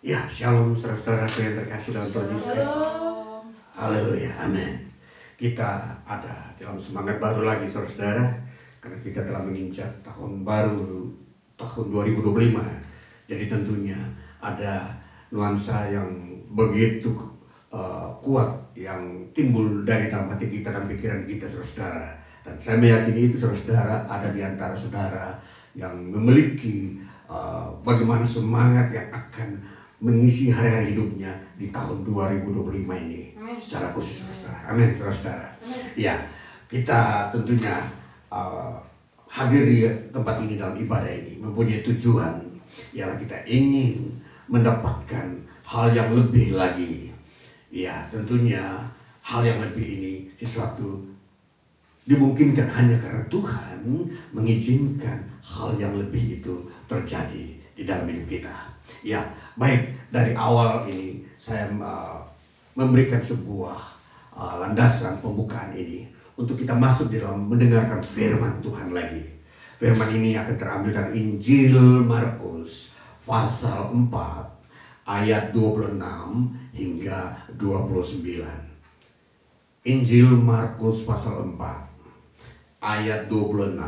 Ya, shalom saudara-saudaraku yang terkasih dalam Tuhan Yesus Kristus. Haleluya, amin. Kita ada dalam semangat baru lagi saudara-saudara, karena kita telah menginjak tahun baru, tahun 2025. Jadi tentunya ada nuansa yang begitu kuat yang timbul dari dalam hati kita dan pikiran kita saudara-saudara. Dan saya meyakini itu saudara-saudara ada di antara saudara yang memiliki bagaimana semangat yang akan mengisi hari-hari hidupnya di tahun 2025 ini. Amin. Secara khusus saudara. Amin saudara-saudara. Ya, kita tentunya hadir di tempat ini dalam ibadah ini mempunyai tujuan, ialah kita ingin mendapatkan hal yang lebih lagi. Ya, tentunya hal yang lebih ini sesuatu dimungkinkan hanya karena Tuhan mengizinkan hal yang lebih itu terjadi di dalam hidup kita. Ya, baik, dari awal ini saya memberikan sebuah landasan pembukaan ini untuk kita masuk di dalam mendengarkan firman Tuhan lagi. Firman ini akan terambil dari Injil Markus pasal 4 ayat 26 hingga 29. Injil Markus pasal 4 ayat 26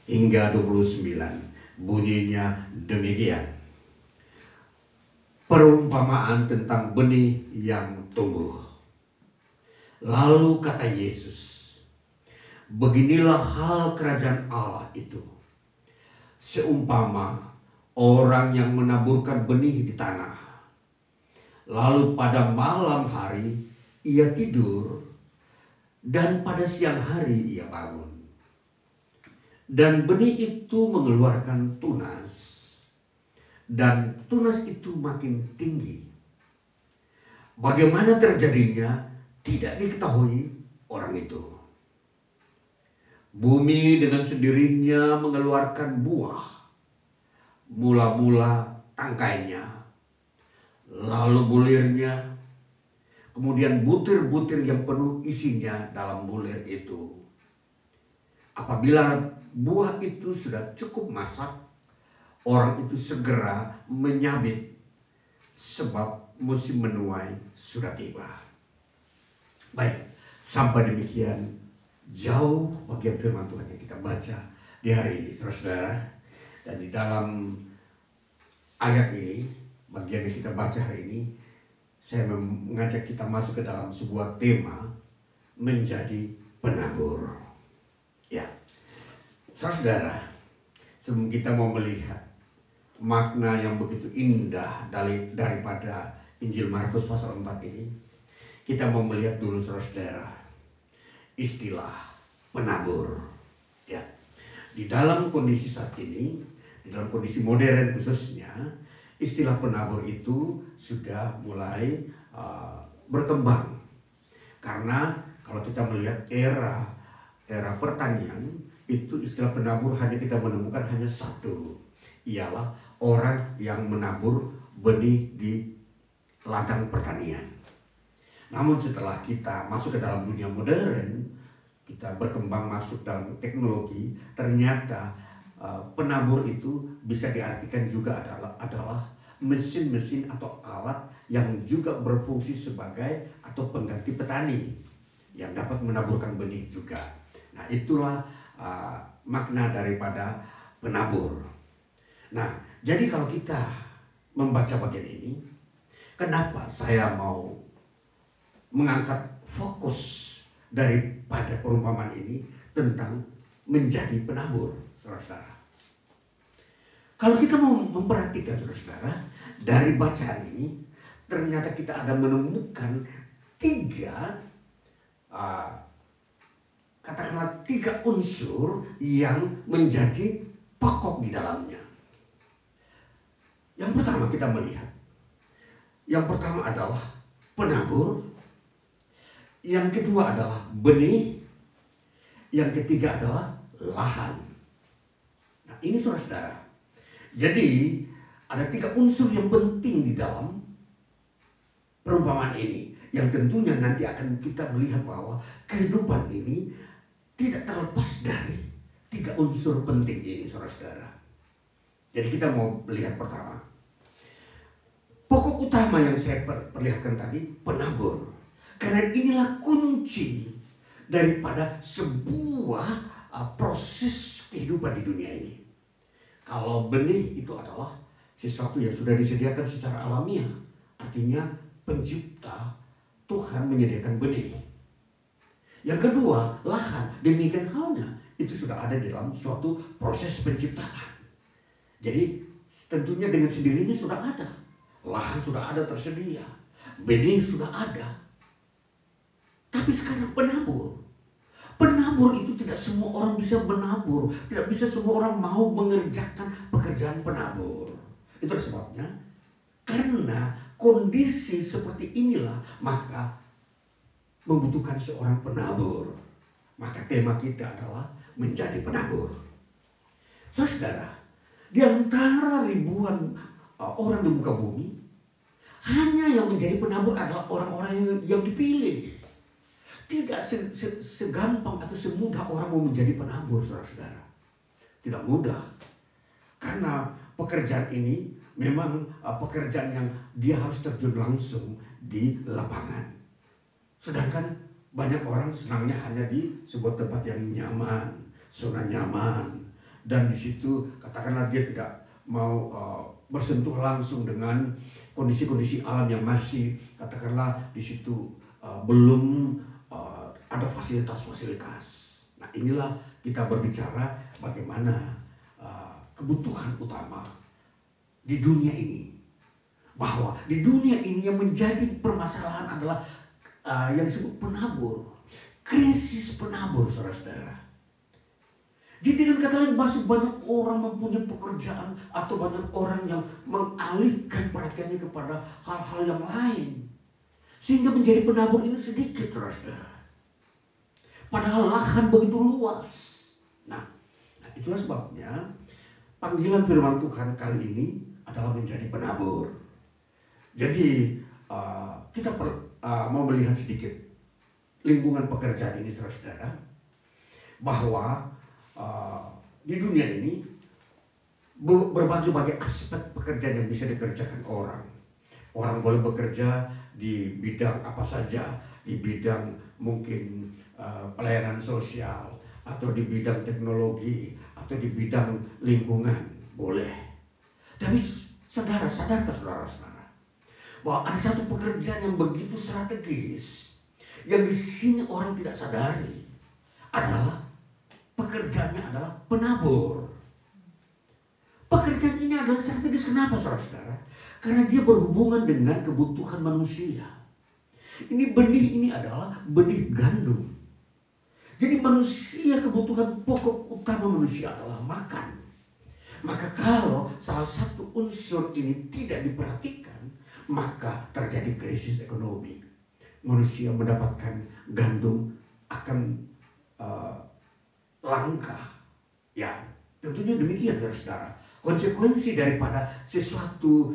hingga 29 bunyinya demikian. Perumpamaan tentang benih yang tumbuh. Lalu kata Yesus, beginilah hal kerajaan Allah itu. Seumpama orang yang menaburkan benih di tanah. Lalu pada malam hari ia tidur, dan pada siang hari ia bangun. Dan benih itu mengeluarkan tunas. Dan tunas itu makin tinggi. Bagaimana terjadinya tidak diketahui orang itu. Bumi dengan sendirinya mengeluarkan buah. Mula-mula tangkainya, lalu bulirnya, kemudian butir-butir yang penuh isinya dalam bulir itu. Apabila buah itu sudah cukup masak, orang itu segera menyabit sebab musim menuai sudah tiba. Baik, sampai demikian jauh bagian firman Tuhan yang kita baca di hari ini, saudara-saudara. Dan di dalam ayat ini, bagian yang kita baca hari ini, saya mengajak kita masuk ke dalam sebuah tema menjadi penabur. Ya, saudara-saudara, sebelum kita mau melihat makna yang begitu indah daripada Injil Markus pasal 4 ini, kita mau melihat dulu saudara-saudara istilah penabur. Ya, di dalam kondisi saat ini, di dalam kondisi modern khususnya, istilah penabur itu sudah mulai berkembang. Karena kalau kita melihat era pertanian, itu istilah penabur hanya kita menemukan hanya satu, ialah orang yang menabur benih di ladang pertanian. Namun setelah kita masuk ke dalam dunia modern, kita berkembang masuk dalam teknologi, ternyata penabur itu bisa diartikan juga adalah mesin-mesin atau alat yang juga berfungsi sebagai atau pengganti petani yang dapat menaburkan benih juga. Nah, itulah makna daripada penabur. Nah, jadi kalau kita membaca bagian ini, kenapa saya mau mengangkat fokus daripada perumpamaan ini tentang menjadi penabur, saudara-saudara. Kalau kita mau memperhatikan, saudara-saudara, dari bacaan ini, ternyata kita ada menemukan katakanlah tiga unsur yang menjadi pokok di dalamnya. Yang pertama kita melihat, yang pertama adalah penabur, yang kedua adalah benih, yang ketiga adalah lahan. Nah, ini saudara-saudara. Jadi ada tiga unsur yang penting di dalam perumpamaan ini, yang tentunya nanti akan kita melihat bahwa kehidupan ini tidak terlepas dari tiga unsur penting ini, saudara-saudara. Jadi kita mau melihat pertama, pokok Pokok utama yang saya perlihatkan tadi, penabur. Karena inilah kunci daripada sebuah proses kehidupan di dunia ini. Kalau benih itu adalah sesuatu yang sudah disediakan secara alamiah. Artinya pencipta, Tuhan menyediakan benih. Yang kedua, lahan. Demikian halnya, itu sudah ada dalam suatu proses penciptaan. Jadi tentunya dengan sendirinya sudah ada. Lahan sudah ada tersedia. Benih sudah ada. Tapi sekarang penabur. Penabur itu tidak semua orang bisa menabur. Tidak bisa semua orang mau mengerjakan pekerjaan penabur. Itulah sebabnya. Karena kondisi seperti inilah, maka membutuhkan seorang penabur. Maka tema kita adalah menjadi penabur. Saudara, di antara ribuan orang di muka bumi, hanya yang menjadi penabur adalah orang-orang yang dipilih. Tidak segampang atau semudah orang mau menjadi penabur, saudara-saudara. Tidak mudah. Karena pekerjaan ini memang pekerjaan yang dia harus terjun langsung di lapangan. Sedangkan banyak orang senangnya hanya di sebuah tempat yang nyaman, zona nyaman. Dan di situ katakanlah dia tidak mau bersentuh langsung dengan kondisi-kondisi alam yang masih katakanlah di situ belum ada fasilitas-fasilitas. Nah, inilah kita berbicara bagaimana kebutuhan utama di dunia ini. Bahwa di dunia ini yang menjadi permasalahan adalah yang disebut penabur. Krisis penabur, saudara-saudara. Jadi dengan kata lain, masih banyak orang mempunyai pekerjaan atau banyak orang yang mengalihkan perhatiannya kepada hal-hal yang lain. Sehingga menjadi penabur ini sedikit, saudara-saudara. Padahal lahan begitu luas. Nah, itulah sebabnya panggilan firman Tuhan kali ini adalah menjadi penabur. Jadi kita mau melihat sedikit lingkungan pekerjaan ini, saudara-saudara. Bahwa di dunia ini berbagai aspek pekerjaan yang bisa dikerjakan orang. Orang boleh bekerja di bidang apa saja, di bidang mungkin pelayanan sosial, atau di bidang teknologi, atau di bidang lingkungan, boleh. Tapi sadarkah saudara-saudara bahwa ada satu pekerjaan yang begitu strategis yang di sini orang tidak sadari adalah pekerjaannya adalah penabur. Pekerjaan ini adalah strategis. Kenapa, saudara-saudara? Karena dia berhubungan dengan kebutuhan manusia. Ini benih ini adalah benih gandum. Jadi manusia, kebutuhan pokok utama manusia adalah makan. Maka kalau salah satu unsur ini tidak diperhatikan, maka terjadi krisis ekonomi. Manusia mendapatkan gandum akan langka. Ya, tentunya demikian, saudara-saudara. Konsekuensi daripada sesuatu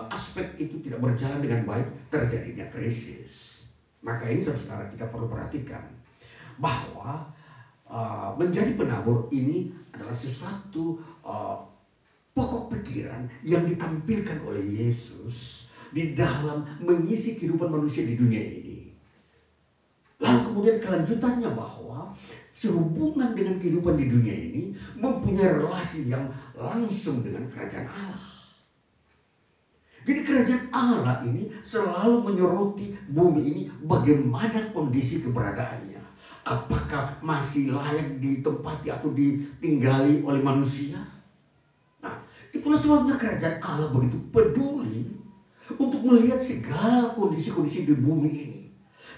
aspek itu tidak berjalan dengan baik, terjadinya krisis. Maka ini, saudara-saudara, kita perlu perhatikan bahwa menjadi penabur ini adalah sesuatu pokok pikiran yang ditampilkan oleh Yesus di dalam mengisi kehidupan manusia di dunia ini. Lalu kemudian kelanjutannya bahwa sehubungan dengan kehidupan di dunia ini mempunyai relasi yang langsung dengan kerajaan Allah. Jadi kerajaan Allah ini selalu menyoroti bumi ini bagaimana kondisi keberadaannya. Apakah masih layak ditempati atau ditinggali oleh manusia? Nah, itulah sebabnya kerajaan Allah begitu peduli untuk melihat segala kondisi-kondisi di bumi ini.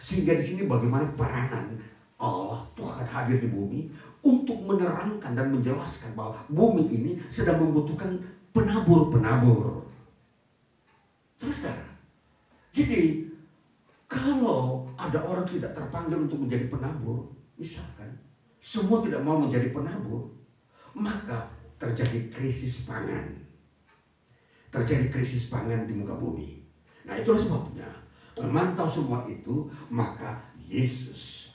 Sehingga di sini bagaimana peranan Allah Tuhan hadir di bumi untuk menerangkan dan menjelaskan bahwa bumi ini sedang membutuhkan penabur-penabur. Saudara, jadi kalau ada orang tidak terpanggil untuk menjadi penabur, misalkan semua tidak mau menjadi penabur, maka terjadi krisis pangan. Terjadi krisis pangan di muka bumi. Nah, itulah sebabnya memantau semua itu, maka Yesus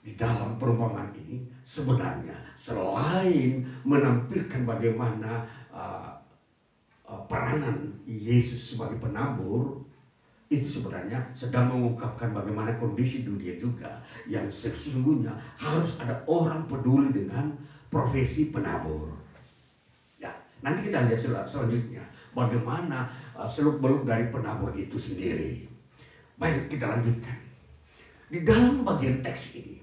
di dalam perumpamaan ini sebenarnya selain menampilkan bagaimana peranan Yesus sebagai penabur, itu sebenarnya sedang mengungkapkan bagaimana kondisi dunia juga yang sesungguhnya harus ada orang peduli dengan profesi penabur. Ya, nanti kita lihat selanjutnya bagaimana seluk-beluk dari penabur itu sendiri. Baik, kita lanjutkan. Di dalam bagian teks ini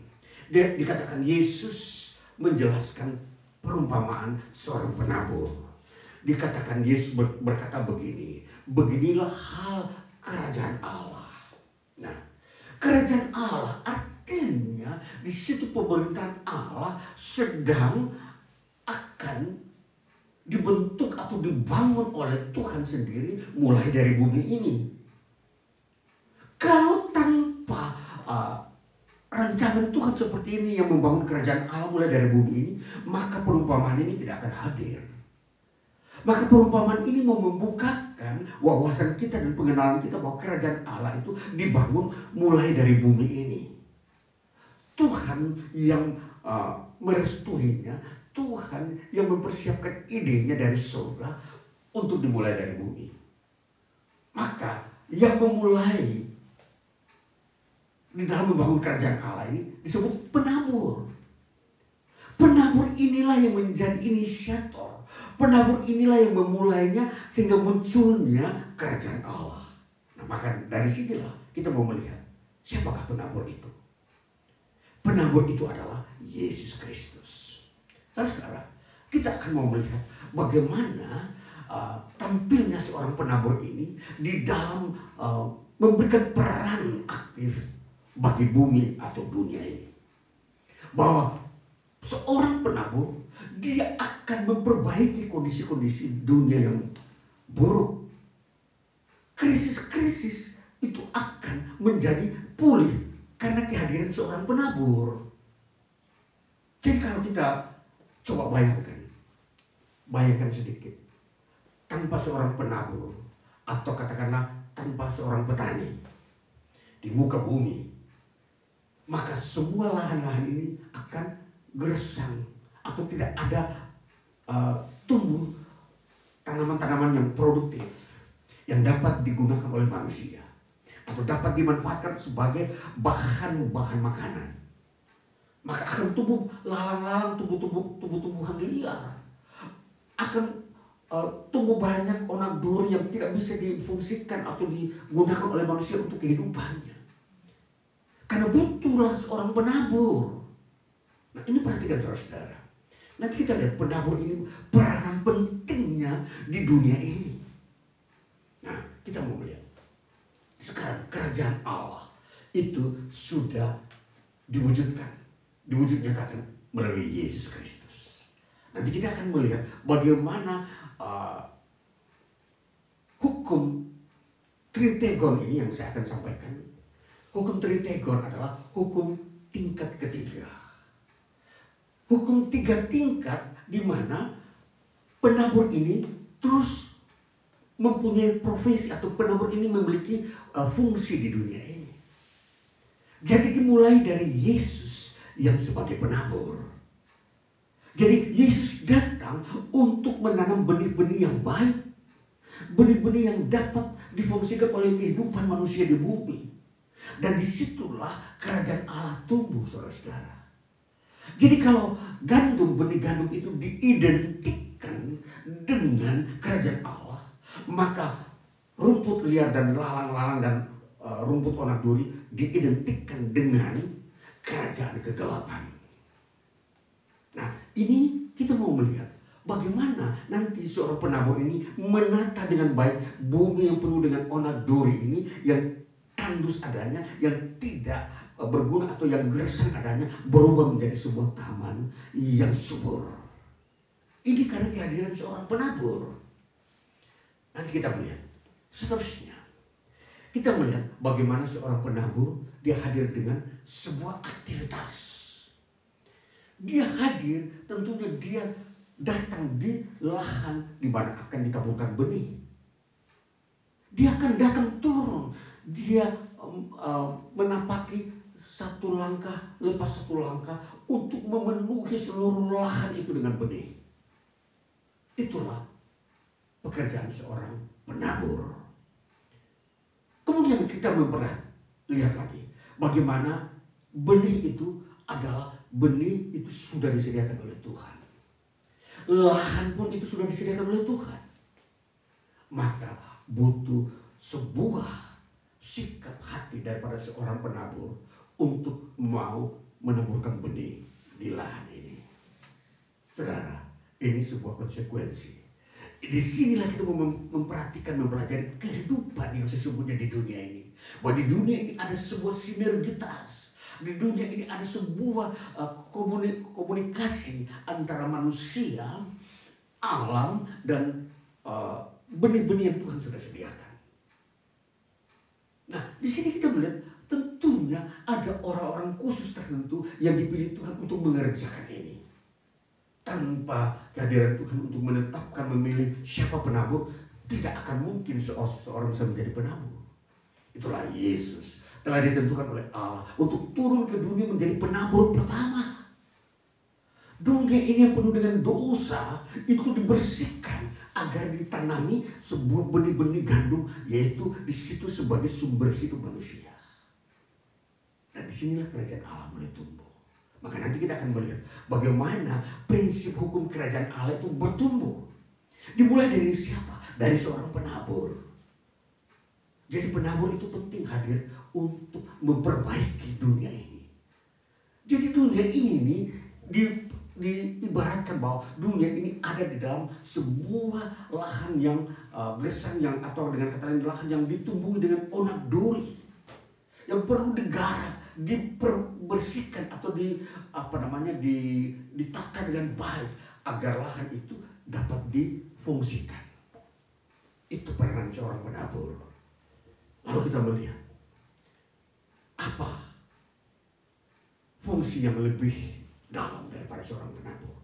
dikatakan Yesus menjelaskan perumpamaan seorang penabur. Dikatakan Yesus berkata begini, beginilah hal kerajaan Allah. Nah, kerajaan Allah artinya di situ pemerintahan Allah sedang akan dibentuk atau dibangun oleh Tuhan sendiri mulai dari bumi ini. Kalau tanpa rancangan Tuhan seperti ini yang membangun kerajaan Allah mulai dari bumi ini, maka perumpamaan ini tidak akan hadir. Maka perumpamaan ini mau membukakan wawasan kita dan pengenalan kita bahwa kerajaan Allah itu dibangun mulai dari bumi ini. Tuhan yang merestuinya, Tuhan yang mempersiapkan idenya dari surga untuk dimulai dari bumi. Maka yang memulai di dalam membangun kerajaan Allah ini disebut penabur. Penabur inilah yang menjadi inisiator. Penabur inilah yang memulainya sehingga munculnya kerajaan Allah. Nah, maka dari sinilah kita mau melihat siapakah penabur itu. Penabur itu adalah Yesus Kristus. Saudara, kita akan mau melihat bagaimana tampilnya seorang penabur ini di dalam memberikan peran aktif bagi bumi atau dunia ini. Bahwa seorang penabur, dia akan memperbaiki kondisi-kondisi dunia yang buruk. Krisis-krisis itu akan menjadi pulih karena kehadiran seorang penabur. Jadi kalau kita coba bayangkan sedikit. Tanpa seorang penabur, atau katakanlah tanpa seorang petani di muka bumi, maka semua lahan-lahan ini akan gersang atau tidak ada tumbuh tanaman-tanaman yang produktif yang dapat digunakan oleh manusia atau dapat dimanfaatkan sebagai bahan-bahan makanan. Maka akan tumbuh lalang-lalang, tumbuh-tumbuhan liar. Akan tumbuh banyak onak duri yang tidak bisa difungsikan atau digunakan oleh manusia untuk kehidupannya. Karena butuhlah seorang penabur. Nah, ini perhatikan saudara. Nanti kita lihat penabur ini peranan pentingnya di dunia ini. Nah, kita mau melihat. Sekarang kerajaan Allah itu sudah diwujudkan. Diwujudnyatakan melalui Yesus Kristus. Nanti kita akan melihat bagaimana hukum tritegon ini yang saya akan sampaikan. Hukum tritegon adalah hukum tingkat ketiga. Hukum 3 tingkat di mana penabur ini terus mempunyai profesi atau penabur ini memiliki fungsi di dunia ini. Jadi dimulai dari Yesus yang sebagai penabur. Jadi Yesus datang untuk menanam benih-benih yang baik. Benih-benih yang dapat difungsikan oleh kehidupan manusia di bumi. Dan disitulah kerajaan Allah tumbuh, saudara-saudara. Jadi kalau benih gandum itu diidentikan dengan kerajaan Allah, maka rumput liar dan lalang-lalang dan rumput onak duri diidentikan dengan kerajaan kegelapan. Nah, ini kita mau melihat bagaimana nanti seorang penabur ini menata dengan baik bumi yang penuh dengan onak duri ini yang tandus adanya, yang tidak berguna atau yang gersang adanya, berubah menjadi sebuah taman yang subur. Ini karena kehadiran seorang penabur. Nanti kita melihat seterusnya. Kita melihat bagaimana seorang penabur dia hadir dengan sebuah aktivitas. Dia hadir, tentunya dia datang di lahan di mana akan ditaburkan benih. Dia akan datang turun. Dia menapaki satu langkah lepas satu langkah untuk memenuhi seluruh lahan itu dengan benih. Itulah pekerjaan seorang penabur. Kemudian Kemudian kita lihat lagi bagaimana benih itu adalah benih itu sudah disediakan oleh Tuhan. Lahan pun itu sudah disediakan oleh Tuhan. Maka butuh sebuah sikap hati daripada seorang penabur untuk mau menaburkan benih di lahan ini. Saudara, ini sebuah konsekuensi. Disinilah kita memperhatikan, mempelajari kehidupan yang sesungguhnya di dunia ini. Bahwa di dunia ini ada sebuah sinergitas. Di dunia ini ada sebuah komunikasi antara manusia, alam, dan benih-benih yang Tuhan sudah sediakan. Nah, di sini kita melihat tentunya ada orang-orang khusus tertentu yang dipilih Tuhan untuk mengerjakan ini. Tanpa kehadiran Tuhan untuk menetapkan, memilih siapa penabur, tidak akan mungkin seorang bisa menjadi penabur. Itulah Yesus telah ditentukan oleh Allah untuk turun ke dunia menjadi penabur pertama. Dunia ini yang penuh dengan dosa itu dibersihkan agar ditanami sebuah benih-benih gandum, yaitu di situ sebagai sumber hidup manusia. Dan disinilah kerajaan Allah mulai tumbuh. Maka nanti kita akan melihat bagaimana prinsip hukum kerajaan Allah itu bertumbuh. Dimulai dari siapa? Dari seorang penabur. Jadi penabur itu penting hadir untuk memperbaiki dunia ini. Jadi dunia ini diibaratkan bahwa dunia ini ada di dalam sebuah lahan yang gersang, yang atau dengan kata lain lahan yang ditumbuhi dengan onak duri, yang perlu digarap, dibersihkan atau ditata dengan baik agar lahan itu dapat difungsikan. Itu peranan seorang penabur. Lalu kita melihat apa fungsi yang lebih dalam daripada seorang penabur.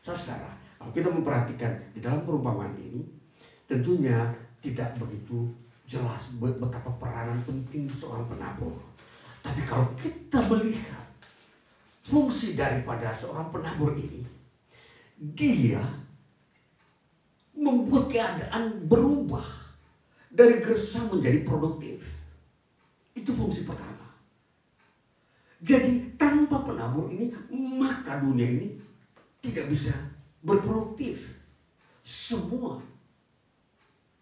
Saudara, kalau kita memperhatikan di dalam perumpamaan ini, tentunya tidak begitu jelas betapa peranan penting seorang penabur. Tapi kalau kita melihat fungsi daripada seorang penabur ini, dia membuat keadaan berubah dari gersang menjadi produktif. Itu fungsi pertama. Jadi tanpa penabur ini, maka dunia ini tidak bisa berproduktif. Semua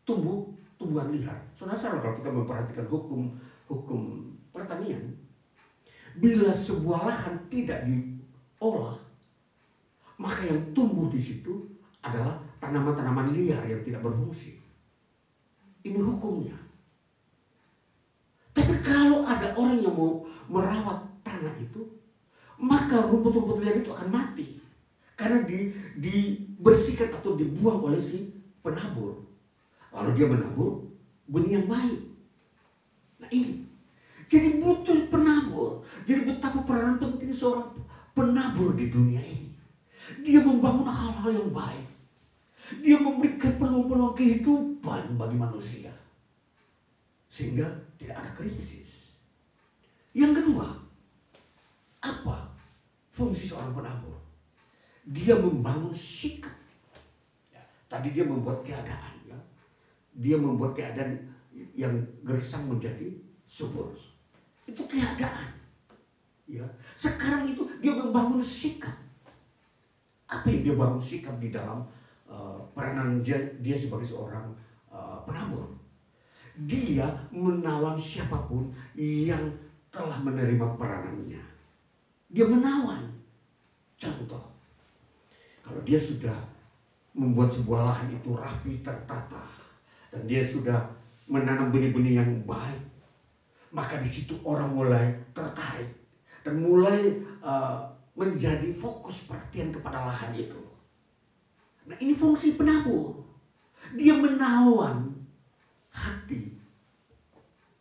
tumbuhan liar. Saudara-saudara, kalau kita memperhatikan hukum pertanian, bila sebuah lahan tidak diolah, maka yang tumbuh di situ adalah tanaman-tanaman liar yang tidak berfungsi. Ini hukumnya. Tapi kalau ada orang yang mau merawat tanah itu, maka rumput-rumput liar itu akan mati karena dibersihkan atau dibuang oleh si penabur. Lalu dia menabur benih yang baik. Nah ini, jadi butuh penabur. Jadi betapa peranan penting seorang penabur di dunia ini. Dia membangun hal-hal yang baik. Dia memberikan peluang-peluang kehidupan bagi manusia, sehingga tidak ada krisis. Yang kedua, apa fungsi seorang penabur? Dia membangun sikap. Tadi dia membuat keadaan, ya. Dia membuat keadaan yang gersang menjadi subur. Itu keadaan. Ya. Sekarang itu dia membangun sikap. Apa yang dia bangun sikap di dalam peranan dia sebagai seorang penabur? Dia menawan siapapun yang telah menerima peranannya. Dia menawan. Contoh, kalau dia sudah membuat sebuah lahan itu rapi, tertata, dan dia sudah menanam benih-benih yang baik, maka di situ orang mulai tertarik dan mulai menjadi fokus perhatian kepada lahan itu. Nah, ini fungsi penabur. Dia menawan hati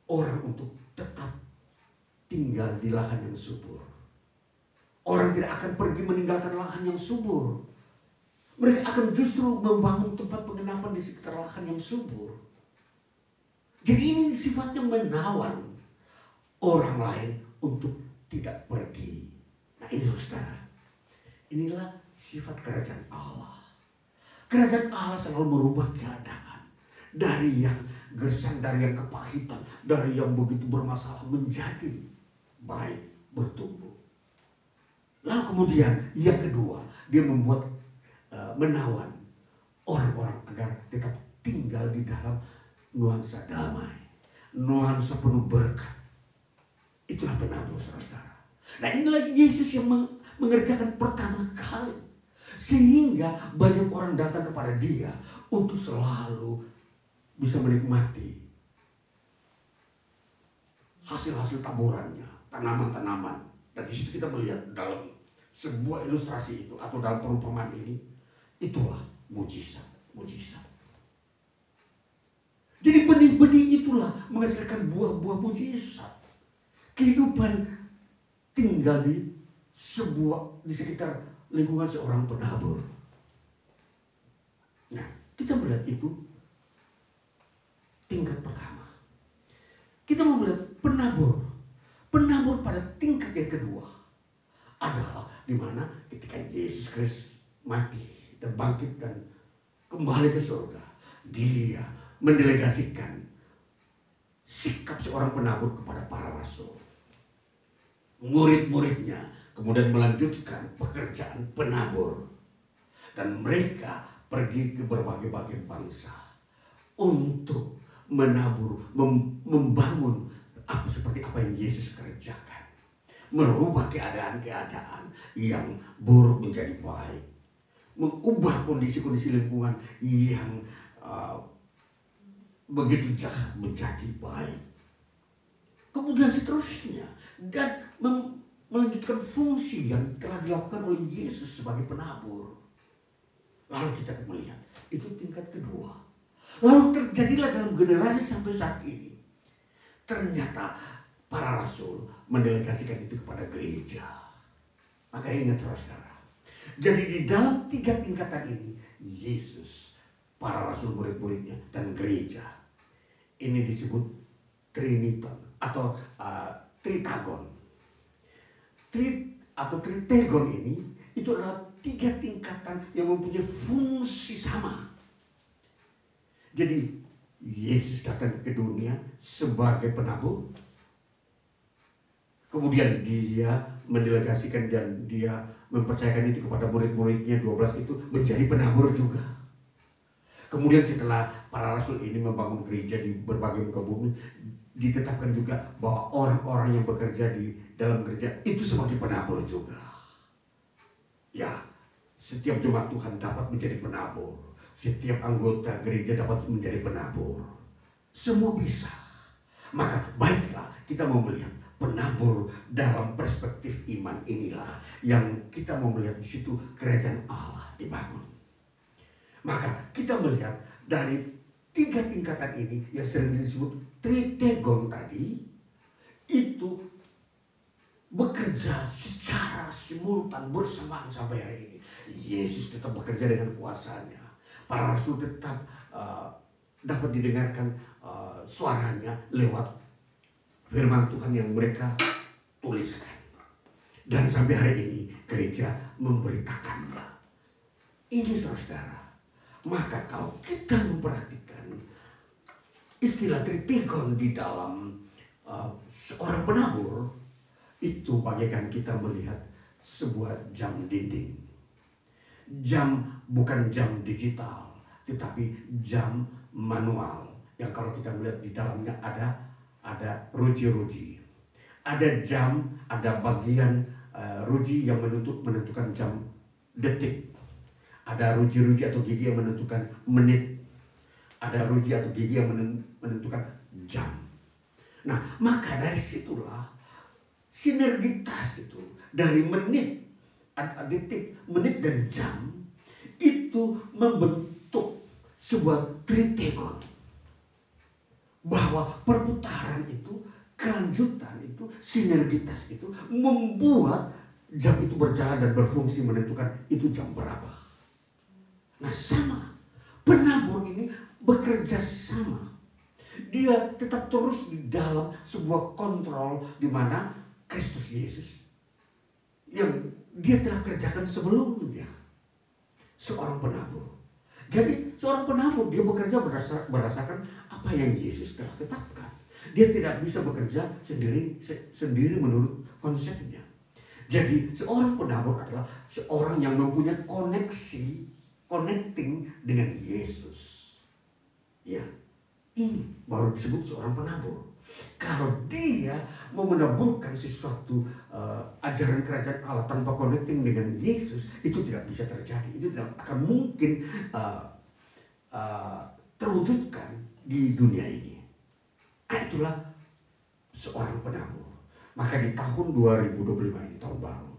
orang untuk tetap tinggal di lahan yang subur. Orang tidak akan pergi meninggalkan lahan yang subur. Mereka akan justru membangun tempat penginapan di sekitar lahan yang subur. Jadi ini sifatnya menawan orang lain untuk tidak pergi. Nah ini saudara, inilah sifat kerajaan Allah. Kerajaan Allah selalu merubah keadaan Dari yang gersang, dari yang kepahitan, dari yang begitu bermasalah menjadi baik, bertumbuh. Lalu kemudian yang kedua, dia membuat menawan orang-orang agar tetap tinggal di dalam nuansa damai, nuansa penuh berkat. Itulah penabur, saudara. Nah, inilah Yesus yang mengerjakan pertama kali, sehingga banyak orang datang kepada dia untuk selalu bisa menikmati hasil-hasil taburannya, tanaman-tanaman. Dan di situ kita melihat dalam sebuah ilustrasi itu atau dalam perumpamaan ini, itulah mujizat. Jadi benih-benih itulah menghasilkan buah-buah mujizat. Kehidupan tinggal di sekitar lingkungan seorang penabur. Nah, kita melihat itu tingkat pertama. Kita mau melihat penabur. Penabur pada tingkat yang kedua adalah di mana ketika Yesus Kristus mati dan bangkit dan kembali ke surga, dia mendelegasikan sikap seorang penabur kepada para rasul. Murid-muridnya kemudian melanjutkan pekerjaan penabur, dan mereka pergi ke berbagai-bagai bangsa untuk menabur, membangun seperti apa yang Yesus kerjakan, merubah keadaan-keadaan yang buruk menjadi baik, mengubah kondisi-kondisi lingkungan yang begitu jahat menjadi baik. Kemudian seterusnya, dan melanjutkan fungsi yang telah dilakukan oleh Yesus sebagai penabur. Lalu kita melihat itu tingkat kedua. Lalu terjadilah dalam generasi sampai saat ini, ternyata para rasul mendelegasikan itu kepada gereja. Maka ingat saudara, jadi di dalam tiga tingkatan ini, Yesus, para rasul, murid-muridnya, dan gereja, ini disebut Triniton atau Tritagon. Tritegon ini itu adalah tiga tingkatan yang mempunyai fungsi sama. Jadi Yesus datang ke dunia sebagai penabur, kemudian dia mendelegasikan dan dia mempercayakan itu kepada murid-muridnya 12 itu menjadi penabur juga. Kemudian setelah para rasul ini membangun gereja di berbagai muka bumi, ditetapkan juga bahwa orang-orang yang bekerja di dalam gereja itu sebagai penabur juga. Ya, setiap jemaat Tuhan dapat menjadi penabur. Setiap anggota gereja dapat menjadi penabur. Semua bisa. Maka baiklah kita mau melihat penabur dalam perspektif iman inilah yang kita mau melihat di situ kerajaan Allah dibangun. Maka kita melihat dari tiga tingkatan ini yang sering disebut Tritegon tadi, itu bekerja secara simultan bersamaan sampai hari ini. Yesus tetap bekerja dengan kuasanya. Para rasul tetap dapat didengarkan suaranya lewat firman Tuhan yang mereka tuliskan. Dan sampai hari ini gereja memberitakannya. Ini saudara. Maka kalau kita memperhatikan istilah Tritegon di dalam seorang penabur, itu bagaikan kita melihat sebuah jam dinding. Jam bukan jam digital, tetapi jam manual yang kalau kita melihat di dalamnya ada ruji-ruji. Ada jam, ada bagian ruji yang menentukan jam detik. Ada ruji-ruji atau gigi yang menentukan menit. Ada ruji atau gigi yang menentukan jam. Nah, maka dari situlah sinergitas itu dari menit, detik, menit dan jam itu membentuk sebuah tritegon. Bahwa perputaran itu, kelanjutan itu, sinergitas itu membuat jam itu berjalan dan berfungsi menentukan itu jam berapa. Nah sama, penabur ini bekerja sama. Dia tetap terus di dalam sebuah kontrol di mana Kristus Yesus yang dia telah kerjakan sebelumnya. Seorang penabur Jadi seorang penabur dia bekerja berdasarkan apa yang Yesus telah tetapkan. Dia tidak bisa bekerja sendiri menurut konsepnya. Jadi seorang penabur adalah seorang yang mempunyai connecting dengan Yesus. Ya, ini baru disebut seorang penabur. Kalau dia mau menaburkan sesuatu ajaran kerajaan Allah tanpa connecting dengan Yesus, itu tidak bisa terjadi. Itu tidak akan mungkin terwujudkan di dunia ini. Itulah seorang penabur. Maka di tahun 2025 ini, tahun baru,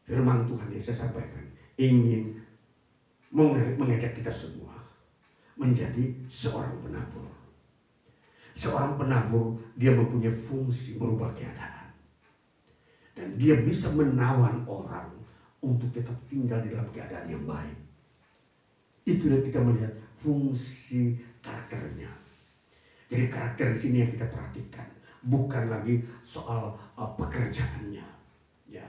firman Tuhan yang saya sampaikan ingin mengajak kita semua menjadi seorang penabur. Seorang penabur, dia mempunyai fungsi merubah keadaan. Dan dia bisa menawan orang untuk tetap tinggal di dalam keadaan yang baik. Itulah kita melihat fungsi karakternya. Jadi karakter di sini yang kita perhatikan, bukan lagi soal pekerjaannya. Ya.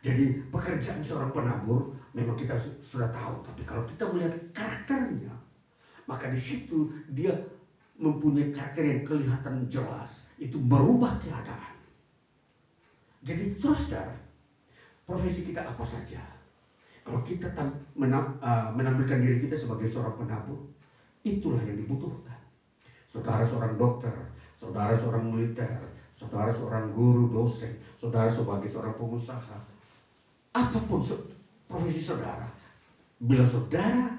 Jadi pekerjaan seorang penabur memang kita sudah tahu, tapi kalau kita melihat karakternya, maka di situ dia mempunyai karakter yang kelihatan jelas, itu berubah keadaan. Jadi saudara, profesi kita apa saja, kalau kita menampilkan diri kita sebagai seorang penabur, itulah yang dibutuhkan. Saudara seorang dokter, saudara seorang militer, saudara seorang guru, dosen, saudara sebagai seorang pengusaha, apapun profesi saudara, bila saudara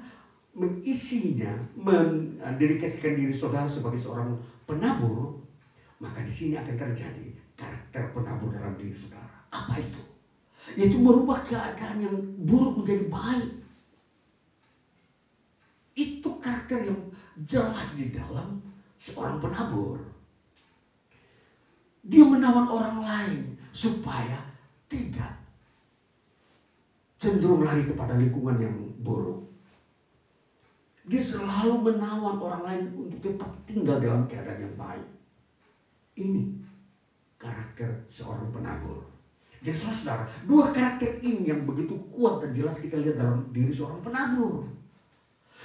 mengisinya, mendedikasikan diri saudara sebagai seorang penabur, maka di sini akan terjadi karakter penabur dalam diri saudara. Apa itu? Yaitu merubah keadaan yang buruk menjadi baik. Itu karakter yang jelas di dalam seorang penabur. Dia menawan orang lain supaya tidak cenderung lari kepada lingkungan yang buruk. Dia selalu menawan orang lain untuk tetap tinggal dalam keadaan yang baik. Ini karakter seorang penabur. Jadi saudara, dua karakter ini yang begitu kuat dan jelas kita lihat dalam diri seorang penabur.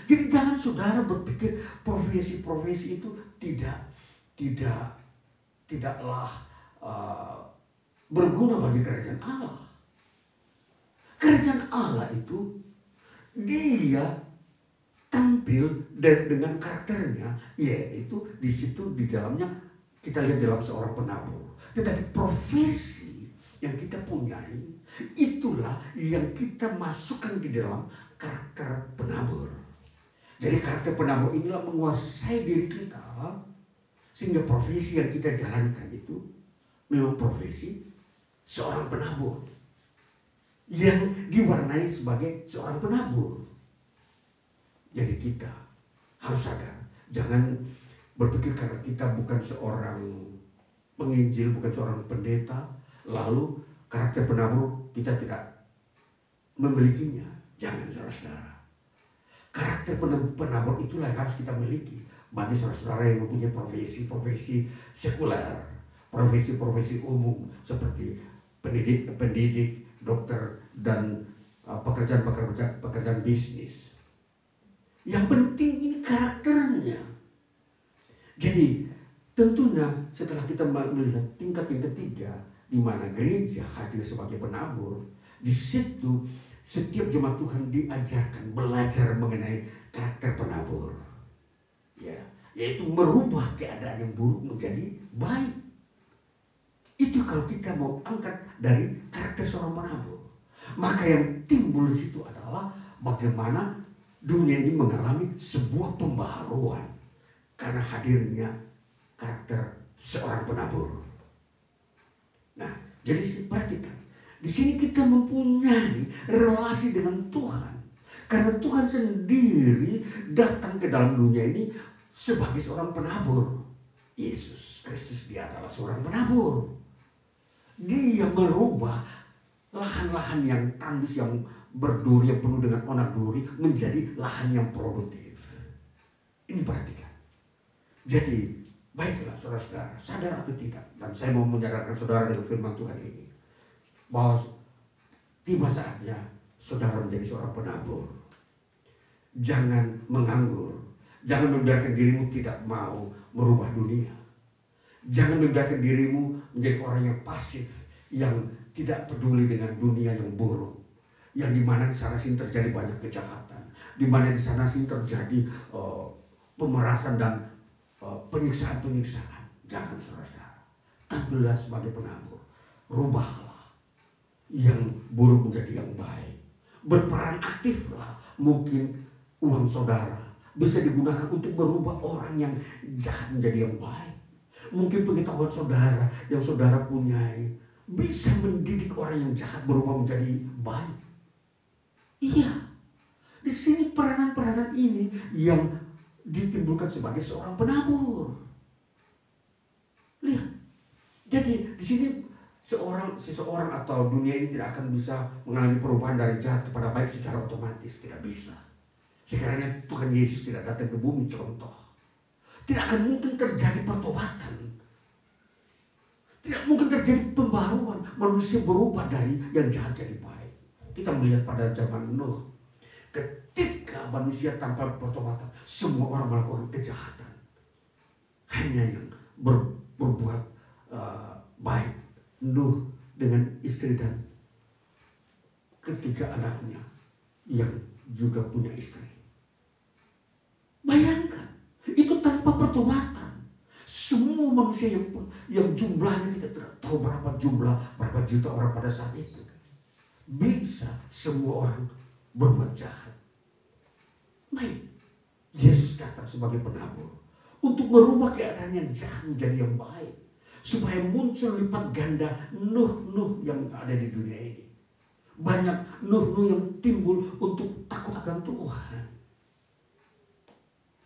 Jadi jangan saudara berpikir profesi-profesi itu tidaklah berguna bagi kerajaan Allah. Kerajaan Allah itu dia tampil dengan karakternya, yaitu di situ di dalamnya kita lihat dalam seorang penabur. Tetapi profesi yang kita punyai, itulah yang kita masukkan di dalam karakter penabur. Jadi karakter penabur inilah menguasai diri kita, sehingga profesi yang kita jalankan itu memang profesi seorang penabur yang diwarnai sebagai seorang penabur. Jadi kita harus sadar, jangan berpikir karena kita bukan seorang penginjil, bukan seorang pendeta, lalu karakter penabur kita tidak memilikinya. Jangan saudara-saudara. Karakter penabur itulah yang harus kita miliki bagi saudara-saudara yang mempunyai profesi-profesi sekuler, profesi-profesi umum seperti pendidik, dokter, dan pekerjaan bisnis. Yang penting ini karakternya. Jadi tentunya setelah kita melihat tingkat yang ketiga, di mana gereja hadir sebagai penabur, di situ setiap jemaat Tuhan diajarkan belajar mengenai karakter penabur, ya, yaitu merubah keadaan yang buruk menjadi baik. Itu kalau kita mau angkat dari karakter seorang penabur, maka yang timbul di situ adalah bagaimana dunia ini mengalami sebuah pembaharuan karena hadirnya karakter seorang penabur. Nah, jadi perhatikan, di sini kita mempunyai relasi dengan Tuhan, karena Tuhan sendiri datang ke dalam dunia ini sebagai seorang penabur. Yesus Kristus, dia adalah seorang penabur. Dia merubah lahan-lahan yang tandus, yang berduri, yang penuh dengan onak duri, menjadi lahan yang produktif. Ini perhatikan. Jadi baiklah saudara-saudara, sadar atau tidak, dan saya mau menyadarkan saudara dengan firman Tuhan ini, bahwa tiba saatnya saudara menjadi seorang penabur. Jangan menganggur. Jangan membiarkan dirimu tidak mau merubah dunia. Jangan membiarkan dirimu menjadi orang yang pasif, yang tidak peduli dengan dunia yang buruk, yang dimana di sana sini terjadi banyak kejahatan, dimana di sana sini terjadi pemerasan dan penyiksaan-penyiksaan. Jangan, saudara-saudara. Tampillah sebagai penabur. Rubahlah yang buruk menjadi yang baik. Berperan aktiflah. Mungkin uang saudara bisa digunakan untuk merubah orang yang jahat menjadi yang baik. Mungkin pengetahuan saudara yang saudara punyai bisa mendidik orang yang jahat berubah menjadi baik. Iya, di sini peranan-peranan ini yang ditimbulkan sebagai seorang penabur. Lihat, jadi di sini seseorang atau dunia ini tidak akan bisa mengalami perubahan dari jahat kepada baik secara otomatis, tidak bisa. Sekiranya Tuhan Yesus tidak datang ke bumi, contoh, tidak akan mungkin terjadi pertobatan. Tidak mungkin terjadi pembaruan, manusia berubah dari yang jahat jadi baik. Kita melihat pada zaman Nuh, ketika manusia tanpa pertobatan, semua orang melakukan kejahatan. Hanya yang berbuat baik, Nuh dengan istri dan ketiga anaknya yang juga punya istri. Bayangkan, itu tanpa pertobatan. Semua manusia yang jumlahnya kita tidak tahu berapa juta orang pada saat itu. Bisa semua orang berbuat jahat. Baik, Yesus datang sebagai penabur untuk merubah keadaan yang jahat menjadi yang baik, supaya muncul lipat ganda Nuh yang ada di dunia ini. Banyak Nuh yang timbul untuk takut akan Tuhan.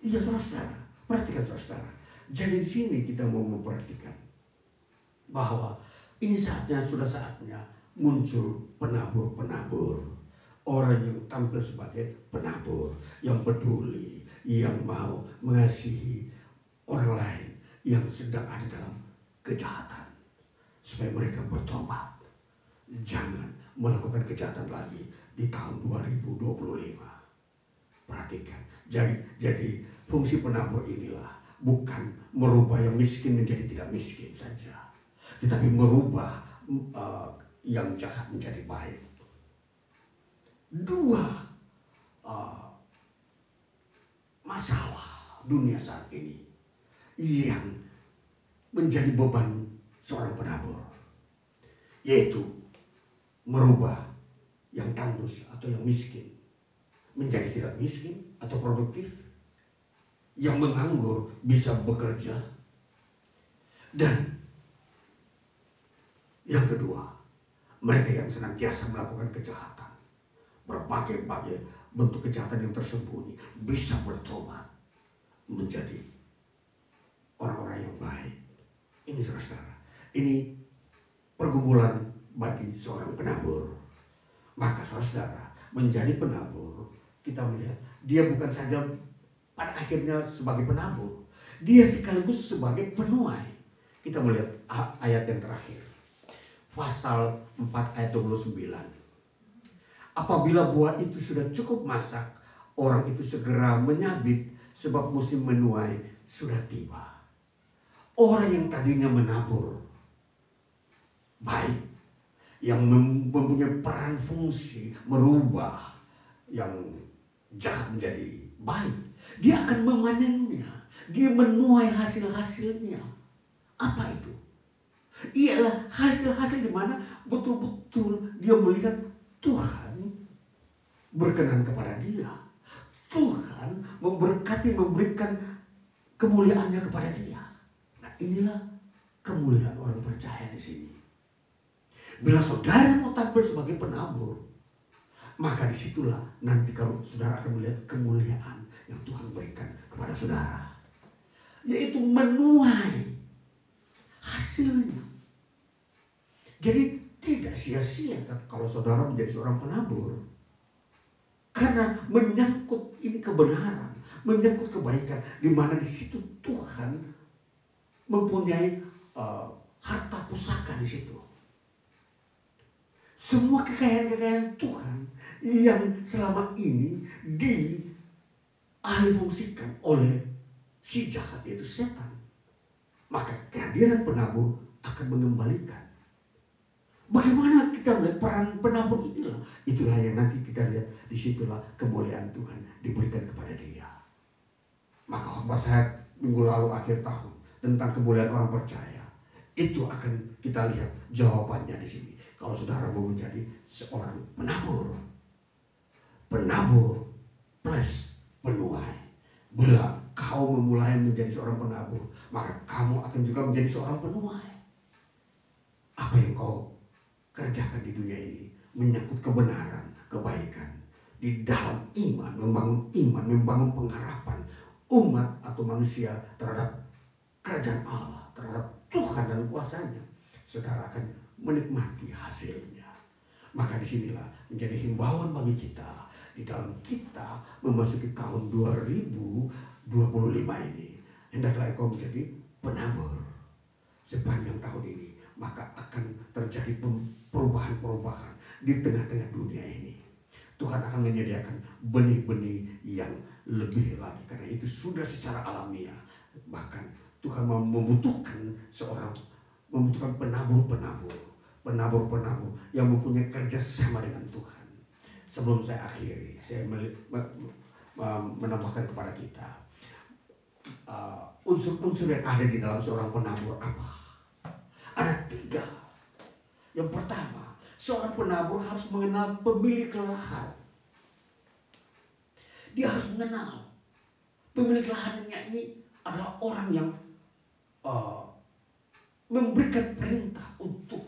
Iya, saudara, perhatikan saudara. Jadi di sini kita mau memperhatikan bahwa ini sudah saatnya muncul penabur-penabur. Orang yang tampil sebagai penabur, yang peduli, yang mau mengasihi orang lain yang sedang ada dalam kejahatan, supaya mereka bertobat. Jangan melakukan kejahatan lagi di tahun 2025. Perhatikan, jadi fungsi penabur inilah bukan merubah yang miskin menjadi tidak miskin saja, tetapi merubah yang jahat menjadi baik. Dua masalah dunia saat ini yang menjadi beban seorang penabur, yaitu merubah yang tandus atau yang miskin menjadi tidak miskin atau produktif, yang menganggur bisa bekerja, dan yang kedua, mereka yang senantiasa melakukan kejahatan, berbagai-bagai bentuk kejahatan yang tersembunyi, bisa bertobat menjadi orang-orang yang baik. Ini saudara, ini pergumulan bagi seorang penabur. Maka saudara, menjadi penabur, kita melihat dia bukan saja pada akhirnya sebagai penabur, dia sekaligus sebagai penuai. Kita melihat ayat yang terakhir, pasal 4 ayat 29. Apabila buah itu sudah cukup masak, orang itu segera menyabit, sebab musim menuai sudah tiba. Orang yang tadinya menabur baik, yang mempunyai peran fungsi merubah yang jahat menjadi baik, dia akan memanennya, dia menuai hasil-hasilnya. Apa itu? Ialah hasil-hasil di mana betul-betul dia melihat Tuhan berkenan kepada dia. Tuhan memberkati, memberikan kemuliaannya kepada dia. Nah, inilah kemuliaan orang percaya di sini. Bila saudara mau tampil sebagai penabur, maka disitulah nanti kalau saudara akan melihat kemuliaan yang Tuhan berikan kepada saudara, yaitu menuai hasilnya. Jadi tidak sia-sia kalau saudara menjadi seorang penabur, karena menyangkut ini kebenaran, menyangkut kebaikan, di mana di situ Tuhan mempunyai harta pusaka di situ. Semua kekayaan-kekayaan Tuhan yang selama ini alih fungsikan oleh si jahat, yaitu setan. Maka kehadiran penabur akan mengembalikan. Bagaimana kita melihat peran penabur inilah? Itulah yang nanti kita lihat, disitulah kemuliaan Tuhan diberikan kepada dia. Maka khotbah saya minggu lalu akhir tahun tentang kemuliaan orang percaya, itu akan kita lihat jawabannya di sini. Kalau saudara mau menjadi seorang penabur, penabur plus penuai. Bila kau memulai menjadi seorang penabur, maka kamu akan juga menjadi seorang penuai. Apa yang kau kerjakan di dunia ini menyangkut kebenaran, kebaikan, di dalam iman, membangun pengharapan umat atau manusia terhadap kerajaan Allah, terhadap Tuhan dan kuasanya, saudara akan menikmati hasilnya. Maka disinilah menjadi himbauan bagi kita di dalam kita memasuki tahun 2025 ini. Hendaklah engkau menjadi penabur sepanjang tahun ini. Maka akan terjadi perubahan-perubahan di tengah-tengah dunia ini. Tuhan akan menyediakan benih-benih yang lebih lagi. Karena itu sudah secara alamiah. Bahkan Tuhan membutuhkan penabur-penabur. Penabur-penabur yang mempunyai kerjasama dengan Tuhan. Sebelum saya akhiri, saya menambahkan kepada kita unsur-unsur yang ada di dalam seorang penabur apa? Ada 3. Yang pertama, seorang penabur harus mengenal pemilik lahan. Dia harus mengenal pemilik lahannya ini adalah orang yang memberikan perintah untuk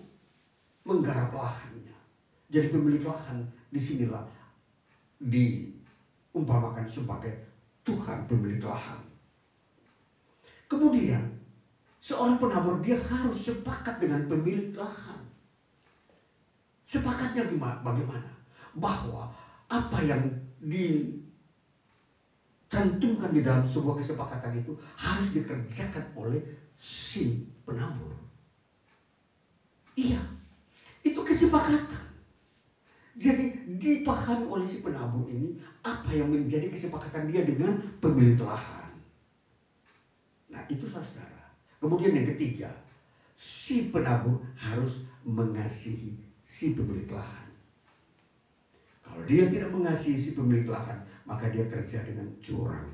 menggarap lahannya. Jadi pemilik lahan disinilah diumpamakan sebagai Tuhan pemilik lahan. Kemudian seorang penabur dia harus sepakat dengan pemilik lahan. Sepakatnya bagaimana? Bahwa apa yang dicantumkan di dalam sebuah kesepakatan itu harus dikerjakan oleh si penabur. Iya, itu kesepakatan. Jadi dipahami oleh si penabur ini apa yang menjadi kesepakatan dia dengan pemilik lahan. Nah itu saudara. Kemudian yang ketiga, si penabur harus mengasihi si pemilik lahan. Kalau dia tidak mengasihi si pemilik lahan, maka dia kerja dengan curang.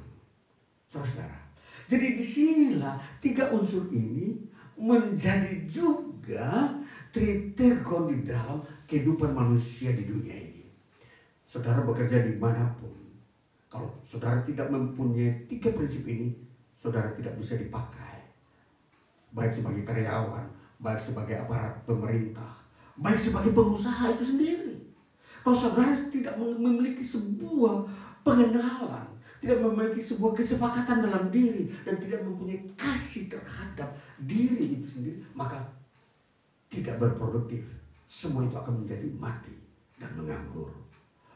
Saudara. Jadi disinilah 3 unsur ini menjadi juga tritegon di dalam kehidupan manusia di dunia ini. Saudara bekerja dimanapun, kalau saudara tidak mempunyai 3 prinsip ini, saudara tidak bisa dipakai. Baik sebagai karyawan, baik sebagai aparat pemerintah, baik sebagai pengusaha itu sendiri. Kalau saudara tidak memiliki sebuah pengenalan, tidak memiliki sebuah kesepakatan dalam diri, dan tidak mempunyai kasih terhadap diri itu sendiri, maka tidak berproduktif. Semua itu akan menjadi mati dan menganggur.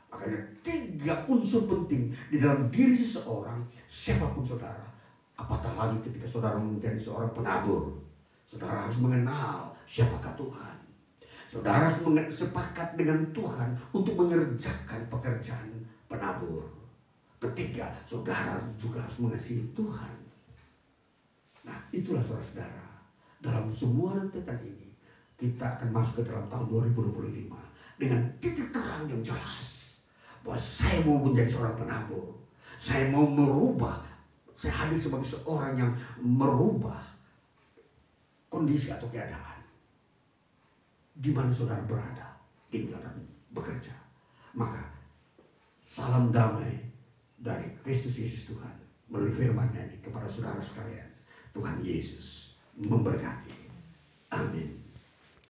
Makanya 3 unsur penting di dalam diri seseorang, siapapun saudara. Apatah lagi ketika saudara menjadi seorang penabur. Saudara harus mengenal siapakah Tuhan. Saudara harus sepakat dengan Tuhan untuk mengerjakan pekerjaan penabur. Ketiga, saudara juga harus mengasihi Tuhan. Nah, itulah saudara-saudara. Dalam semua rentetan ini, kita akan masuk ke dalam tahun 2025 dengan titik terang yang jelas bahwa saya mau menjadi seorang penabur. Saya mau merubah. Saya hadir sebagai seorang yang merubah kondisi atau keadaan. Di mana saudara berada, tinggal dan bekerja. Maka salam damai dari Kristus Yesus Tuhan melalui firman-Nya ini kepada saudara sekalian. Tuhan Yesus memberkati. Amin.